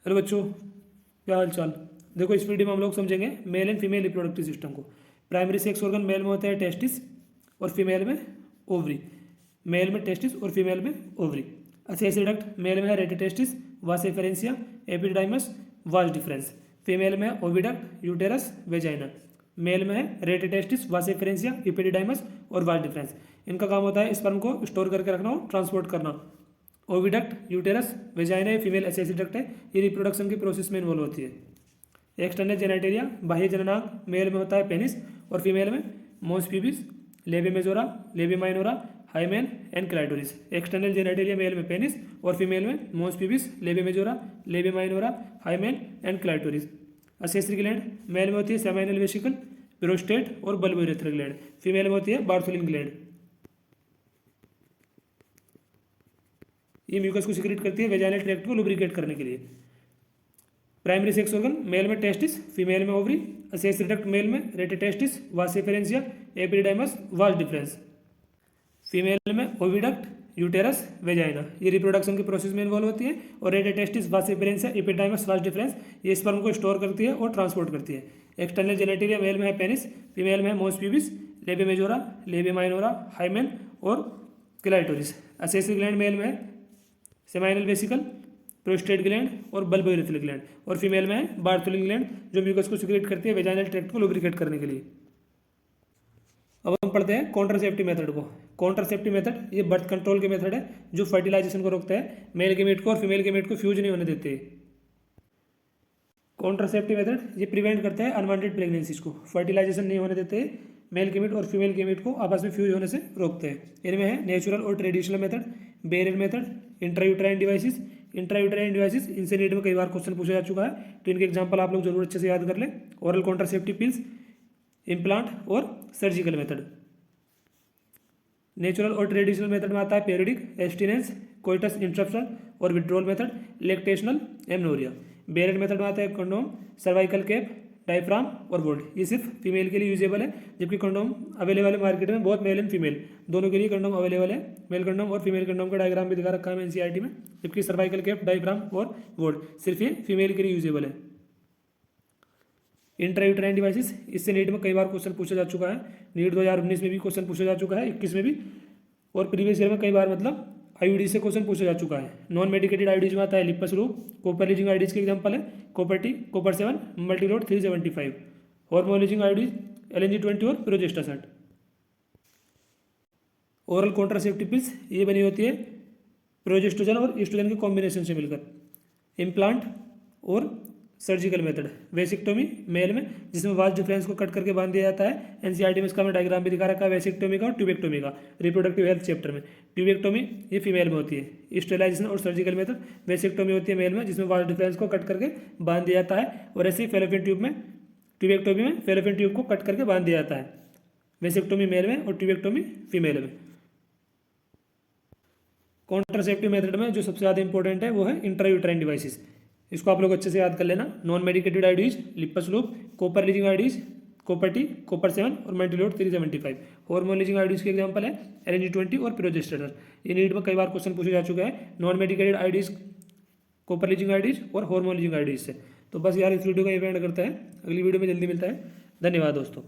Hello बच्चों, क्या हाल चाल। देखो इस वीडियो में हम लोग समझेंगे male and female reproductive system को। प्राइमरी सेक्स ऑर्गन मेल में होता है टेस्टिस और फीमेल में ओवरी। मेल में टेस्टिस और फीमेल में ओवरी। एक्सेसरी डक्ट मेल में है रेटिटेस्टिस, वास एफरेंसिया, एपिडाइमस, वास डिफरेंस। फीमेल में है ओविडक्ट, यूटेरस, वेजाइना। मेल में है रेटिटेस्टिस, वास एफरेंसिया, एपिडाइमस और वास डिफरेंस। इनका काम होता है स्पर्म को स्टोर करके रखना और ट्रांसपोर्ट करना। ओविडक्ट, यूटेरस, वेजाइना है, फीमेल एसेसी डक्ट है, ये रिप्रोडक्शन की प्रोसेस में इन्वॉल्व होती है। एक्सटर्नल जेनेटेरिया बाह्य जननांग मेल में होता है पेनिस और फीमेल में mons pubis, labia majora, labia minora, hymen and clitoris. External genitalia male में पेनिस और फीमेल में mons pubis, labia majora, labia minora, hymen and clitoris. Accessory gland male में होती है सेमाइनल वेसिकल, प्रोस्टेट और बल्बोरेथ्रल gland. Female में होती है बार्थोलिन ग्लैंड। ये म्यूकस को सिक्रेट करती है वेजाइनल ट्रैक्ट को लुब्रिकेट करने के लिए। प्राइमरी सेक्स ऑर्गन मेल में टेस्टिस, फीमेल में ओवरी। एक्सेसरी डक्ट मेल में रेटिटेस्टिस, वास एफरेंसिया, एपिडाइमस, वास डिफरेंस। फीमेल में ओविडक्ट, यूटेरस, वेजाइना। ये रिप्रोडक्शन की प्रोसेस में इन्वॉल्व होती है। और रेटिटेस्टिस, वास एफरेंसिया, एपिडाइमस, वास डिफरेंस ये स्पर्म को स्टोर करती है और ट्रांसपोर्ट करती है। एक्सटर्नल जेनेटेरिया मेल में है पेनिस, फीमेल में है मोस pubis, labia majora, labia minora, hymen और क्लाइटोरिस। एक्सेसरी ग्लैंड मेल में है सेमाइनल वेसिकल, प्रोस्टेट ग्लैंड और बल्बोरेथ्रल ग्लैंड। और फीमेल में है बार्थोलिन ग्लैंड जो म्यूकस को सिक्रेट करती है वेजाइनल ट्रैक्ट को लुब्रिकेट करने के लिए। अब हम पढ़ते हैं कॉन्ट्रासेप्टिव मेथड को। कॉन्ट्रासेप्टिव मेथड ये बर्थ कंट्रोल के मेथड है जो फर्टिलाइजेशन को रोकता है, मेल गेमेट को और फीमेल गेमेट को फ्यूज नहीं होने देते। कॉन्ट्रासेप्टिव मेथड ये प्रिवेंट करता है अनवांटेड प्रेगनेंसीज को, फर्टिलाइजेशन नहीं होने देते, मेल गेमेट और फीमेल गेमेट को आपस में फ्यूज होने से रोकते हैं। इनमें है नेचुरल और traditional method, barrier method, intrauterine devices. Intrauterine devices इनसे नीट में कई बार क्वेश्चन पूछा जा चुका है, तो इनके एग्जांपल आप लोग जरूर अच्छे से याद कर लें। ओरल कॉन्ट्रासेप्टिव पिल्स, इम्प्लांट और सर्जिकल मेथड। नेचुरल और ट्रेडिशनल मेथड में आता है पीरियडिक, एब्स्टिनेंस, कोइटस इंटरप्शन और withdrawal method, lactational, amenorrhoea. Barrier method में आता है कंडोम, सर्वाइकल कैप, डायफ्राम और बोल्ट। ये सिर्फ फीमेल के लिए यूजेबल है, जबकि कंडोम अवेलेबल है मार्केट में, बहुत मेल एंड फीमेल दोनों के लिए कंडोम अवेलेबल है। मेल कंडोम और फीमेल कंडोम का डायग्राम भी दिखा रखा है एनसीईआरटी में। जबकि सर्वाइकल कैप, डायफ्राम और बोल्ट सिर्फ ये फीमेल के लिए यूजेबल है। इंट्रायूटेराइन डिवाइसेस, इससे नीट में कई बार क्वेश्चन पूछा जा चुका है। नीट 2019 में भी क्वेश्चन पूछा जा चुका है, 21 में भी, और प्रीवियस ईयर में कई बार मतलब आईयूडी से क्वेश्चन पूछा जा चुका है। नॉन मेडिकेटेड आईयूडीज में आता है Lippes loop, copper releasing IUDs के एग्जांपल है copper T, copper 7, multiload 375, hormone releasing IUDs LNG-20 और प्रोजेस्टासाट। ओरल कॉन्ट्रासेप्टिव पिल्स ये बनी होती है प्रोजेस्टेरोन और एस्ट्रोजन के कॉम्बिनेशन से मिलकर। इम्प्लांट और सर्जिकल मेथड, वेसिक्टोमी मेल में जिसमें वास डिफरेंस को कट करके बांध दिया जाता है। एनसीईआरटी में इसका मैं डायग्राम भी दिखा रखा है वेसिक्टोमी का और ट्यूबेक्टोमी का, रिप्रोडक्टिव हेल्थ चैप्टर में। ट्यूबेक्टोमी ये फीमेल में होती है। स्टेलाइजेशन और सर्जिकल मेथड, वेसिक्टोमी होती है मेल में जिसमें वास डिफरेंस को कट करके बांध दिया जाता है, और ऐसे ही फेलोपियन ट्यूब में, ट्यूबेक्टोमी में फेलोपियन ट्यूब को कट करके बांध दिया जाता है। वेसिक्टोमी मेल में और ट्यूबेक्टोमी फीमेल में। कॉन्ट्रासेप्टिव मेथड में जो सबसे ज़्यादा इंपॉर्टेंट है वो है इंट्रायूटेराइन डिवाइसेस। इसको आप लोग अच्छे से याद कर लेना। Non medicated IUDs, Lippes loop, copper releasing IUDs, copper T, copper 7 और मल्टीलोड 375। हार्मोन लीजिंग आईडीज के एग्जांपल है LNG-20 और प्रोजेस्टेरोन। ये नीट में कई बार क्वेश्चन पूछे जा चुका है non medicated IUDs, copper releasing IUDs और हार्मोन लीजिंग आईडीज से। तो बस यार इस वीडियो का इवेंट करता है, अगली वीडियो में जल्दी मिलता है। धन्यवाद दोस्तों।